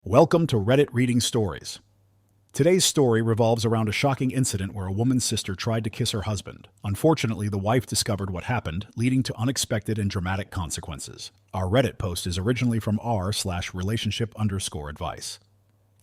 Welcome to Reddit Reading Stories. Today's story revolves around a shocking incident where a woman's sister tried to kiss her husband. Unfortunately, the wife discovered what happened, leading to unexpected and dramatic consequences. Our Reddit post is originally from r/relationship_advice.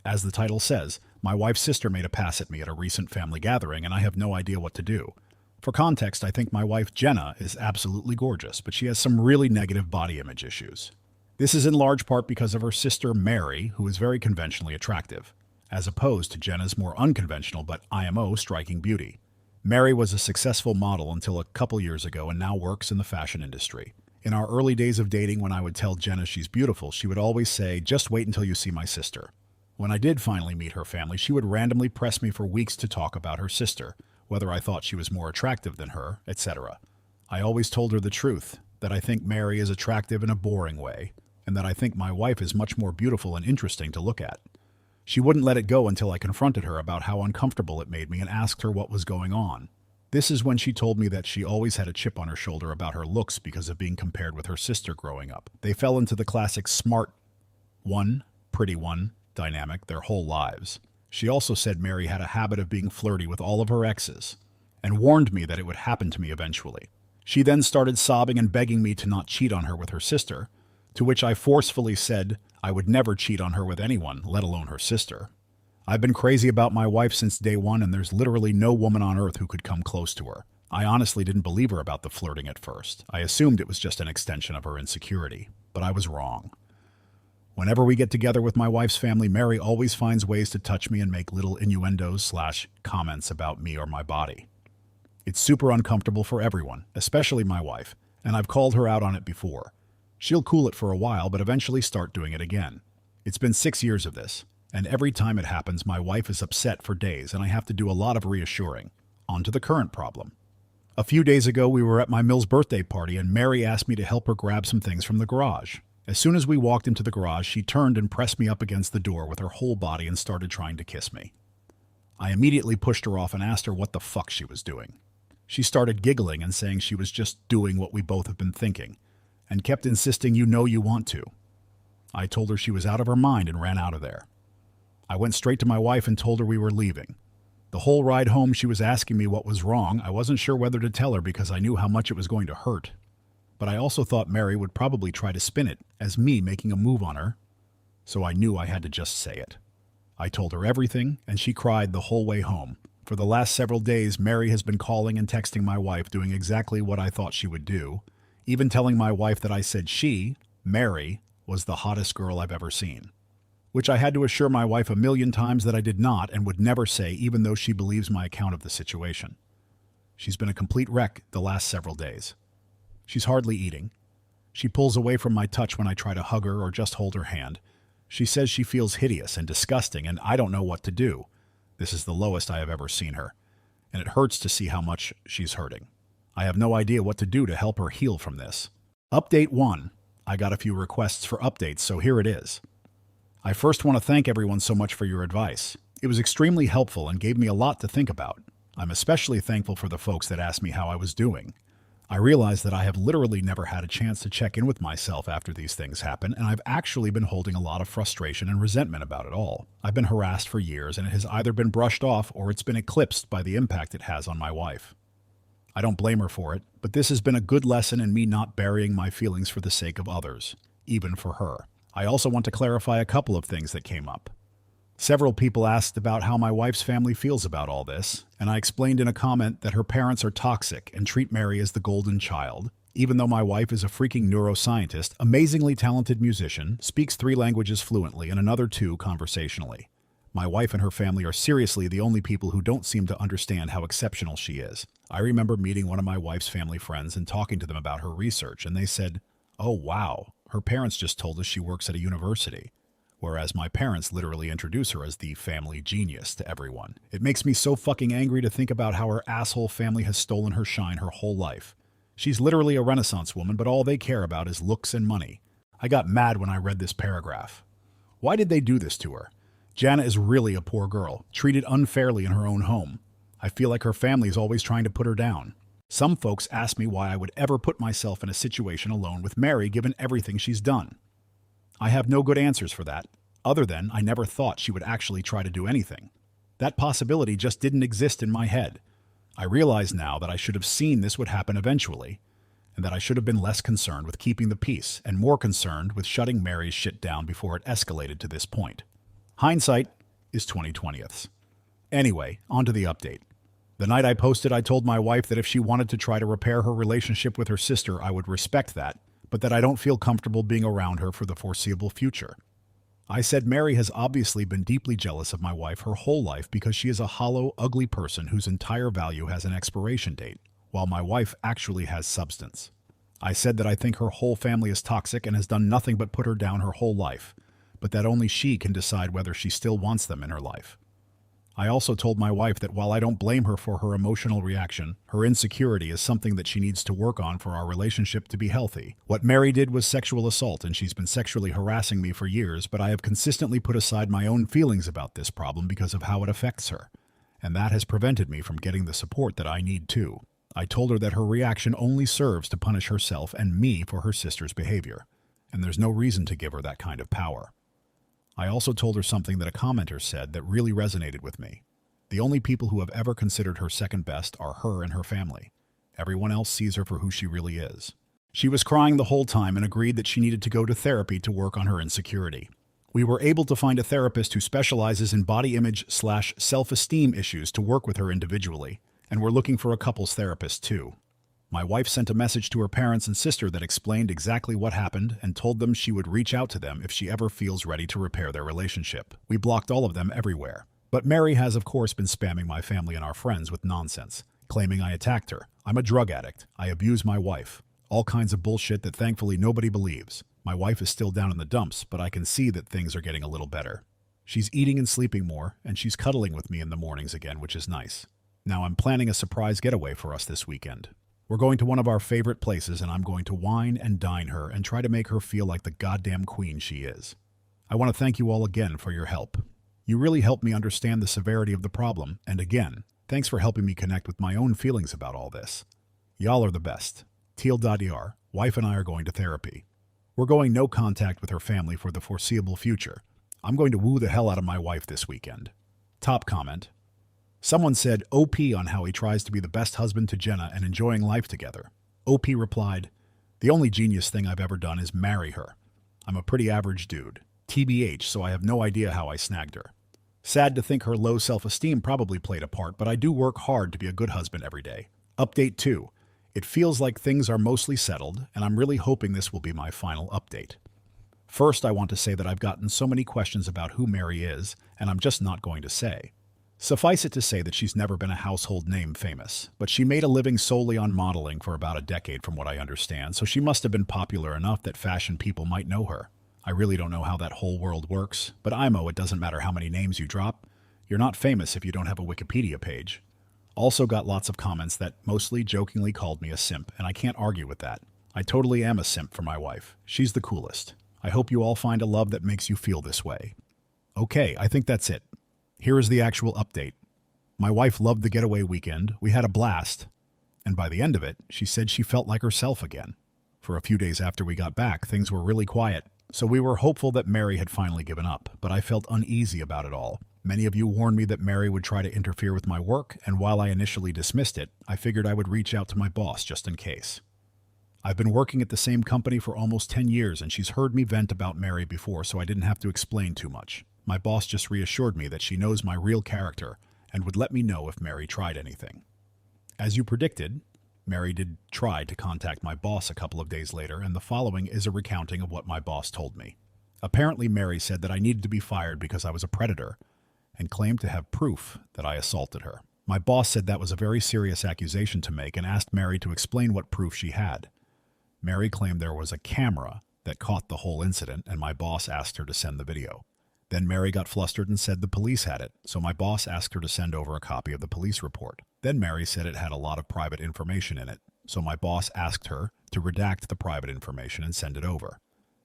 As the title says, my wife's sister made a pass at me at a recent family gathering and I have no idea what to do. For context, I think my wife Jenna is absolutely gorgeous, but she has some really negative body image issues. This is in large part because of her sister Mary, who is very conventionally attractive, as opposed to Jenna's more unconventional but IMO striking beauty. Mary was a successful model until a couple years ago and now works in the fashion industry. In our early days of dating, when I would tell Jenna she's beautiful, she would always say, "Just wait until you see my sister." When I did finally meet her family, she would randomly press me for weeks to talk about her sister, whether I thought she was more attractive than her, etc. I always told her the truth, that I think Mary is attractive in a boring way, and that I think my wife is much more beautiful and interesting to look at. She wouldn't let it go until I confronted her about how uncomfortable it made me and asked her what was going on. This is when she told me that she always had a chip on her shoulder about her looks because of being compared with her sister growing up. They fell into the classic smart one, pretty one dynamic their whole lives. She also said Mary had a habit of being flirty with all of her exes, and warned me that it would happen to me eventually. She then started sobbing and begging me to not cheat on her with her sister, to which I forcefully said I would never cheat on her with anyone, let alone her sister. I've been crazy about my wife since day one, and there's literally no woman on earth who could come close to her. I honestly didn't believe her about the flirting at first. I assumed it was just an extension of her insecurity, but I was wrong. Whenever we get together with my wife's family, Mary always finds ways to touch me and make little innuendos/comments about me or my body. It's super uncomfortable for everyone, especially my wife, and I've called her out on it before. She'll cool it for a while, but eventually start doing it again. It's been 6 years of this, and every time it happens, my wife is upset for days, and I have to do a lot of reassuring. On to the current problem. A few days ago, we were at my Mill's birthday party, and Mary asked me to help her grab some things from the garage. As soon as we walked into the garage, she turned and pressed me up against the door with her whole body and started trying to kiss me. I immediately pushed her off and asked her what the fuck she was doing. She started giggling and saying she was just doing what we both have been thinking, and kept insisting, "You know you want to." I told her she was out of her mind and ran out of there. I went straight to my wife and told her we were leaving. The whole ride home she was asking me what was wrong. I wasn't sure whether to tell her because I knew how much it was going to hurt. But I also thought Mary would probably try to spin it as me making a move on her, so I knew I had to just say it. I told her everything, and she cried the whole way home. For the last several days, Mary has been calling and texting my wife, doing exactly what I thought she would do, even telling my wife that I said she, Mary, was the hottest girl I've ever seen. Which I had to assure my wife a million times that I did not and would never say, even though she believes my account of the situation. She's been a complete wreck the last several days. She's hardly eating. She pulls away from my touch when I try to hug her or just hold her hand. She says she feels hideous and disgusting, and I don't know what to do. This is the lowest I have ever seen her, and it hurts to see how much she's hurting. I have no idea what to do to help her heal from this. Update 1. I got a few requests for updates, so here it is. I first want to thank everyone so much for your advice. It was extremely helpful and gave me a lot to think about. I'm especially thankful for the folks that asked me how I was doing. I realize that I have literally never had a chance to check in with myself after these things happen, and I've actually been holding a lot of frustration and resentment about it all. I've been harassed for years, and it has either been brushed off or it's been eclipsed by the impact it has on my wife. I don't blame her for it, but this has been a good lesson in me not burying my feelings for the sake of others, even for her. I also want to clarify a couple of things that came up. Several people asked about how my wife's family feels about all this, and I explained in a comment that her parents are toxic and treat Mary as the golden child, even though my wife is a freaking neuroscientist, amazingly talented musician, speaks 3 languages fluently and another 2 conversationally. My wife and her family are seriously the only people who don't seem to understand how exceptional she is. I remember meeting one of my wife's family friends and talking to them about her research, and they said, "Oh wow, her parents just told us she works at a university." Whereas my parents literally introduce her as the family genius to everyone. It makes me so fucking angry to think about how her asshole family has stolen her shine her whole life. She's literally a Renaissance woman, but all they care about is looks and money. I got mad when I read this paragraph. Why did they do this to her? Jana is really a poor girl, treated unfairly in her own home. I feel like her family is always trying to put her down. Some folks ask me why I would ever put myself in a situation alone with Mary given everything she's done. I have no good answers for that. Other than, I never thought she would actually try to do anything. That possibility just didn't exist in my head. I realize now that I should have seen this would happen eventually, and that I should have been less concerned with keeping the peace and more concerned with shutting Mary's shit down before it escalated to this point. Hindsight is 20/20ths. Anyway, on to the update. The night I posted, I told my wife that if she wanted to try to repair her relationship with her sister, I would respect that, but that I don't feel comfortable being around her for the foreseeable future. I said Mary has obviously been deeply jealous of my wife her whole life because she is a hollow, ugly person whose entire value has an expiration date, while my wife actually has substance. I said that I think her whole family is toxic and has done nothing but put her down her whole life, but that only she can decide whether she still wants them in her life. I also told my wife that while I don't blame her for her emotional reaction, her insecurity is something that she needs to work on for our relationship to be healthy. What Mary did was sexual assault, and she's been sexually harassing me for years, but I have consistently put aside my own feelings about this problem because of how it affects her, and that has prevented me from getting the support that I need too. I told her that her reaction only serves to punish herself and me for her sister's behavior, and there's no reason to give her that kind of power. I also told her something that a commenter said that really resonated with me. The only people who have ever considered her second best are her and her family. Everyone else sees her for who she really is. She was crying the whole time and agreed that she needed to go to therapy to work on her insecurity. We were able to find a therapist who specializes in body image/self-esteem issues to work with her individually, and we're looking for a couples therapist too. My wife sent a message to her parents and sister that explained exactly what happened and told them she would reach out to them if she ever feels ready to repair their relationship. We blocked all of them everywhere. But Mary has of course been spamming my family and our friends with nonsense, claiming I attacked her. I'm a drug addict. I abuse my wife. All kinds of bullshit that thankfully nobody believes. My wife is still down in the dumps, but I can see that things are getting a little better. She's eating and sleeping more, and she's cuddling with me in the mornings again, which is nice. Now I'm planning a surprise getaway for us this weekend. We're going to one of our favorite places, and I'm going to wine and dine her and try to make her feel like the goddamn queen she is. I want to thank you all again for your help. You really helped me understand the severity of the problem, and again, thanks for helping me connect with my own feelings about all this. Y'all are the best. Teal.er, wife and I are going to therapy. We're going no contact with her family for the foreseeable future. I'm going to woo the hell out of my wife this weekend. Top comment. Someone said OP on how he tries to be the best husband to Jenna and enjoying life together. OP replied, "The only genius thing I've ever done is marry her. I'm a pretty average dude. TBH, so I have no idea how I snagged her. Sad to think her low self-esteem probably played a part, but I do work hard to be a good husband every day." Update 2. It feels like things are mostly settled, and I'm really hoping this will be my final update. First, I want to say that I've gotten so many questions about who Mary is, and I'm just not going to say. Suffice it to say that she's never been a household name famous, but she made a living solely on modeling for about a decade from what I understand, so she must have been popular enough that fashion people might know her. I really don't know how that whole world works, but IMO, it doesn't matter how many names you drop. You're not famous if you don't have a Wikipedia page. Also got lots of comments that mostly jokingly called me a simp, and I can't argue with that. I totally am a simp for my wife. She's the coolest. I hope you all find a love that makes you feel this way. Okay, I think that's it. Here is the actual update. My wife loved the getaway weekend. We had a blast. And by the end of it, she said she felt like herself again. For a few days after we got back, things were really quiet. So we were hopeful that Mary had finally given up, but I felt uneasy about it all. Many of you warned me that Mary would try to interfere with my work, and while I initially dismissed it, I figured I would reach out to my boss just in case. I've been working at the same company for almost 10 years, and she's heard me vent about Mary before, so I didn't have to explain too much. My boss just reassured me that she knows my real character and would let me know if Mary tried anything. As you predicted, Mary did try to contact my boss a couple of days later, and the following is a recounting of what my boss told me. Apparently, Mary said that I needed to be fired because I was a predator, and claimed to have proof that I assaulted her. My boss said that was a very serious accusation to make and asked Mary to explain what proof she had. Mary claimed there was a camera that caught the whole incident, and my boss asked her to send the video. Then Mary got flustered and said the police had it, so my boss asked her to send over a copy of the police report. Then Mary said it had a lot of private information in it, so my boss asked her to redact the private information and send it over.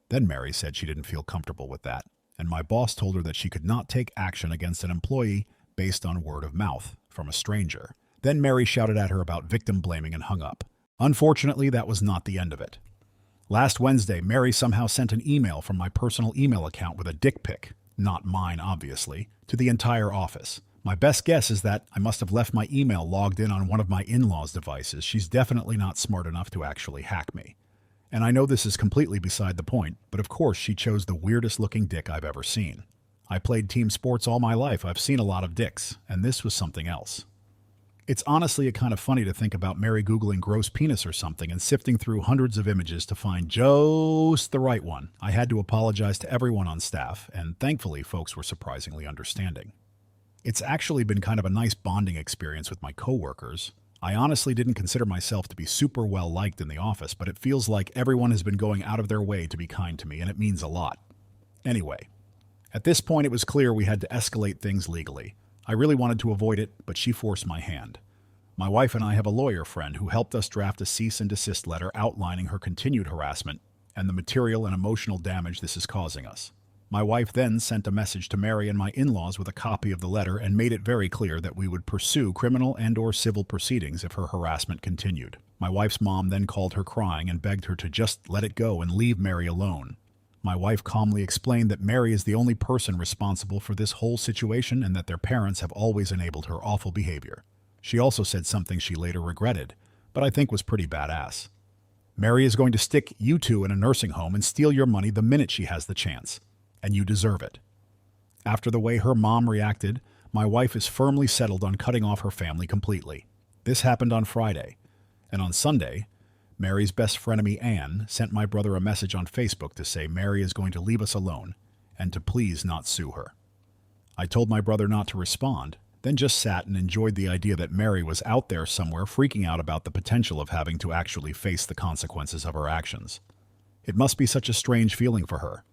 Then Mary said she didn't feel comfortable with that, and my boss told her that she could not take action against an employee based on word of mouth from a stranger. Then Mary shouted at her about victim blaming and hung up. Unfortunately, that was not the end of it. Last Wednesday, Mary somehow sent an email from my personal email account with a dick pic. not mine obviously, to the entire office. My best guess is that I must have left my email logged in on one of my in-laws' devices. She's definitely not smart enough to actually hack me. And I know this is completely beside the point, but of course she chose the weirdest looking dick I've ever seen. I played team sports all my life. I've seen a lot of dicks, and this was something else. It's honestly a kind of funny to think about Mary Googling gross penis or something and sifting through hundreds of images to find just the right one. I had to apologize to everyone on staff, and thankfully folks were surprisingly understanding. It's actually been kind of a nice bonding experience with my coworkers. I honestly didn't consider myself to be super well liked in the office, but it feels like everyone has been going out of their way to be kind to me, and it means a lot. Anyway, at this point it was clear we had to escalate things legally. I really wanted to avoid it, but she forced my hand. My wife and I have a lawyer friend who helped us draft a cease and desist letter outlining her continued harassment and the material and emotional damage this is causing us. My wife then sent a message to Mary and my in-laws with a copy of the letter and made it very clear that we would pursue criminal and/or civil proceedings if her harassment continued. My wife's mom then called her crying and begged her to just let it go and leave Mary alone. My wife calmly explained that Mary is the only person responsible for this whole situation and that their parents have always enabled her awful behavior. She also said something she later regretted, but I think was pretty badass. Mary is going to stick you two in a nursing home and steal your money the minute she has the chance. And you deserve it. After the way her mom reacted, my wife is firmly settled on cutting off her family completely. This happened on Friday, and on Sunday, Mary's best frenemy Anne sent my brother a message on Facebook to say Mary is going to leave us alone and to please not sue her. I told my brother not to respond, then just sat and enjoyed the idea that Mary was out there somewhere freaking out about the potential of having to actually face the consequences of her actions. It must be such a strange feeling for her.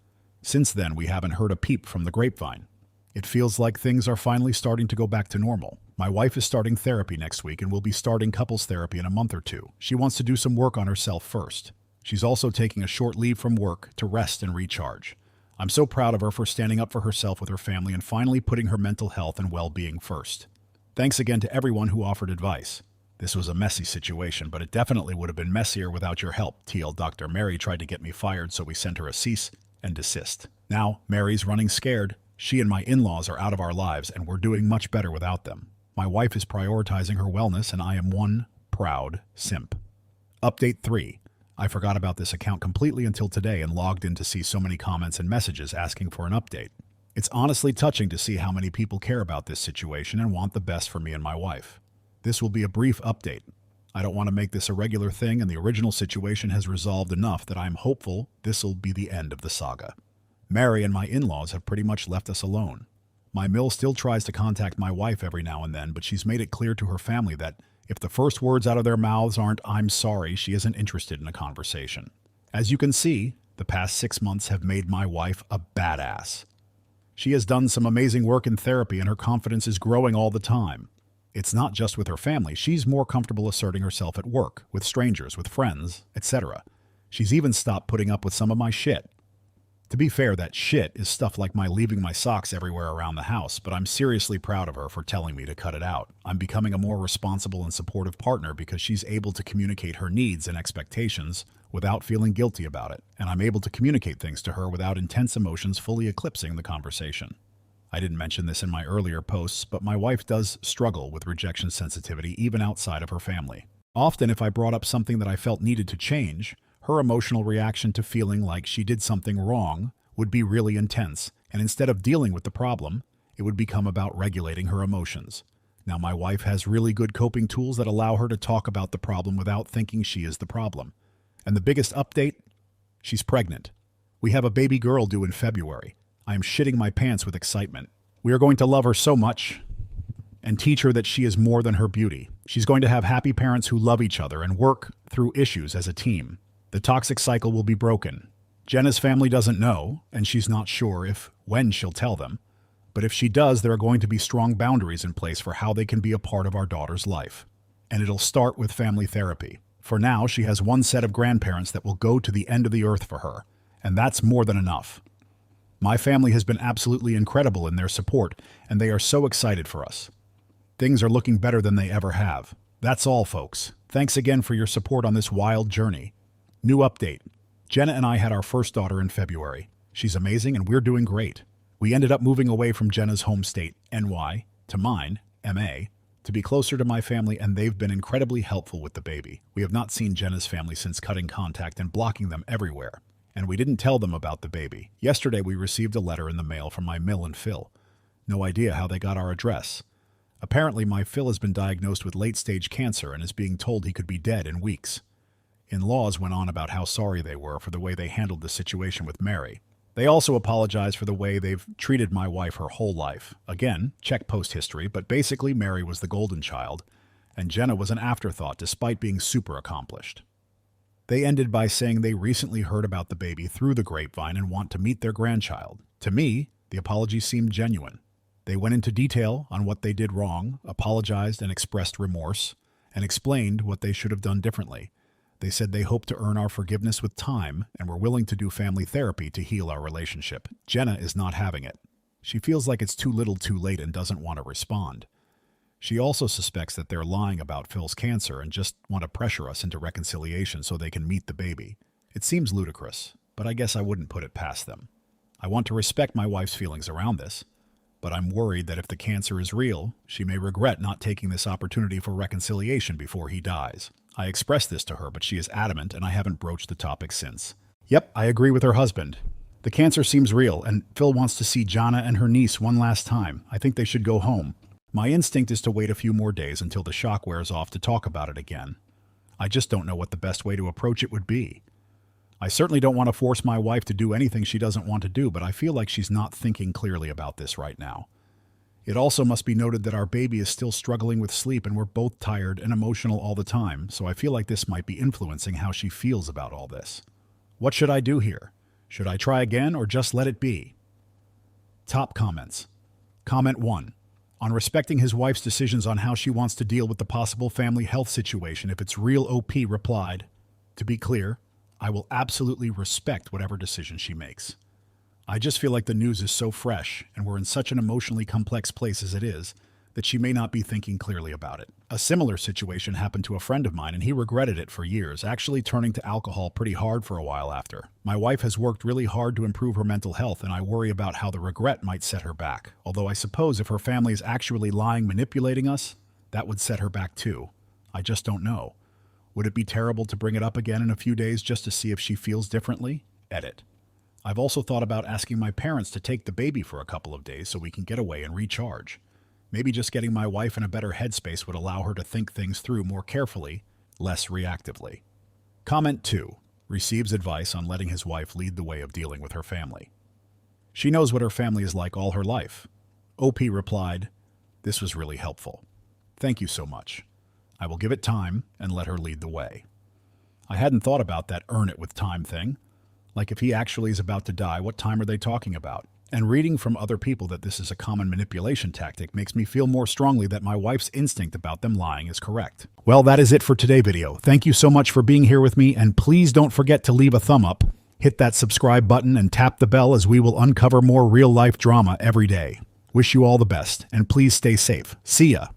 Since then, we haven't heard a peep from the grapevine. It feels like things are finally starting to go back to normal. My wife is starting therapy next week and will be starting couples therapy in a month or two. She wants to do some work on herself first. She's also taking a short leave from work to rest and recharge. I'm so proud of her for standing up for herself with her family and finally putting her mental health and well-being first. Thanks again to everyone who offered advice. This was a messy situation, but it definitely would have been messier without your help. TL Dr. Mary tried to get me fired, so we sent her a cease and desist. Now, Mary's running scared. She and my in-laws are out of our lives, and we're doing much better without them. My wife is prioritizing her wellness, and I am one proud simp. Update 3. I forgot about this account completely until today and logged in to see so many comments and messages asking for an update. It's honestly touching to see how many people care about this situation and want the best for me and my wife. This will be a brief update. I don't want to make this a regular thing, and the original situation has resolved enough that I'm hopeful this will be the end of the saga. Mary and my in-laws have pretty much left us alone. My mill still tries to contact my wife every now and then, but she's made it clear to her family that if the first words out of their mouths aren't "I'm sorry," she isn't interested in a conversation. As you can see, the past 6 months have made my wife a badass. She has done some amazing work in therapy, and her confidence is growing all the time. It's not just with her family. She's more comfortable asserting herself at work, with strangers, with friends, etc. She's even stopped putting up with some of my shit. To be fair, that shit is stuff like my leaving my socks everywhere around the house, but I'm seriously proud of her for telling me to cut it out. I'm becoming a more responsible and supportive partner because she's able to communicate her needs and expectations without feeling guilty about it, and I'm able to communicate things to her without intense emotions fully eclipsing the conversation. I didn't mention this in my earlier posts, but my wife does struggle with rejection sensitivity even outside of her family. Often, if I brought up something that I felt needed to change, her emotional reaction to feeling like she did something wrong would be really intense, and instead of dealing with the problem, it would become about regulating her emotions. Now, my wife has really good coping tools that allow her to talk about the problem without thinking she is the problem. And the biggest update? She's pregnant. We have a baby girl due in February. I am shitting my pants with excitement. We are going to love her so much and teach her that she is more than her beauty. She's going to have happy parents who love each other and work through issues as a team. The toxic cycle will be broken. Jenna's family doesn't know, and she's not sure when she'll tell them. But if she does, there are going to be strong boundaries in place for how they can be a part of our daughter's life. And it'll start with family therapy. For now, she has one set of grandparents that will go to the end of the earth for her, and that's more than enough. My family has been absolutely incredible in their support, and they are so excited for us. Things are looking better than they ever have. That's all, folks. Thanks again for your support on this wild journey. New update. Jenna and I had our first daughter in February. She's amazing and we're doing great. We ended up moving away from Jenna's home state, NY, to mine, MA, to be closer to my family, and they've been incredibly helpful with the baby. We have not seen Jenna's family since cutting contact and blocking them everywhere. And we didn't tell them about the baby. Yesterday we received a letter in the mail from my Mill and Phil. No idea how they got our address. Apparently my Phil has been diagnosed with late-stage cancer and is being told he could be dead in weeks. In-laws went on about how sorry they were for the way they handled the situation with Mary. They also apologized for the way they've treated my wife her whole life. Again, check post history, but basically Mary was the golden child, and Jenna was an afterthought despite being super accomplished. They ended by saying they recently heard about the baby through the grapevine and want to meet their grandchild. To me, the apology seemed genuine. They went into detail on what they did wrong, apologized and expressed remorse, and explained what they should have done differently. They said they hope to earn our forgiveness with time and were willing to do family therapy to heal our relationship. Jenna is not having it. She feels like it's too little too late and doesn't want to respond. She also suspects that they're lying about Phil's cancer and just want to pressure us into reconciliation so they can meet the baby. It seems ludicrous, but I guess I wouldn't put it past them. I want to respect my wife's feelings around this, but I'm worried that if the cancer is real, she may regret not taking this opportunity for reconciliation before he dies. I expressed this to her, but she is adamant, and I haven't broached the topic since. Yep, I agree with her husband. The cancer seems real, and Phil wants to see Jana and her niece one last time. I think they should go home. My instinct is to wait a few more days until the shock wears off to talk about it again. I just don't know what the best way to approach it would be. I certainly don't want to force my wife to do anything she doesn't want to do, but I feel like she's not thinking clearly about this right now. It also must be noted that our baby is still struggling with sleep and we're both tired and emotional all the time, so I feel like this might be influencing how she feels about all this. What should I do here? Should I try again or just let it be? Top comments. Comment 1. On respecting his wife's decisions on how she wants to deal with the possible family health situation if it's real, OP replied, "To be clear, I will absolutely respect whatever decision she makes. I just feel like the news is so fresh, and we're in such an emotionally complex place as it is, that she may not be thinking clearly about it." A similar situation happened to a friend of mine, and he regretted it for years, actually turning to alcohol pretty hard for a while after. My wife has worked really hard to improve her mental health, and I worry about how the regret might set her back. Although I suppose if her family is actually lying, manipulating us, that would set her back too. I just don't know. Would it be terrible to bring it up again in a few days just to see if she feels differently? Edit. I've also thought about asking my parents to take the baby for a couple of days so we can get away and recharge. Maybe just getting my wife in a better headspace would allow her to think things through more carefully, less reactively. Comment 2. Receives advice on letting his wife lead the way of dealing with her family. She knows what her family is like all her life. OP replied, "This was really helpful. Thank you so much. I will give it time and let her lead the way." I hadn't thought about that earn it with time thing. Like if he actually is about to die, what time are they talking about? And reading from other people that this is a common manipulation tactic makes me feel more strongly that my wife's instinct about them lying is correct. Well, that is it for today's video. Thank you so much for being here with me, and please don't forget to leave a thumb up, hit that subscribe button, and tap the bell as we will uncover more real-life drama every day. Wish you all the best, and please stay safe. See ya!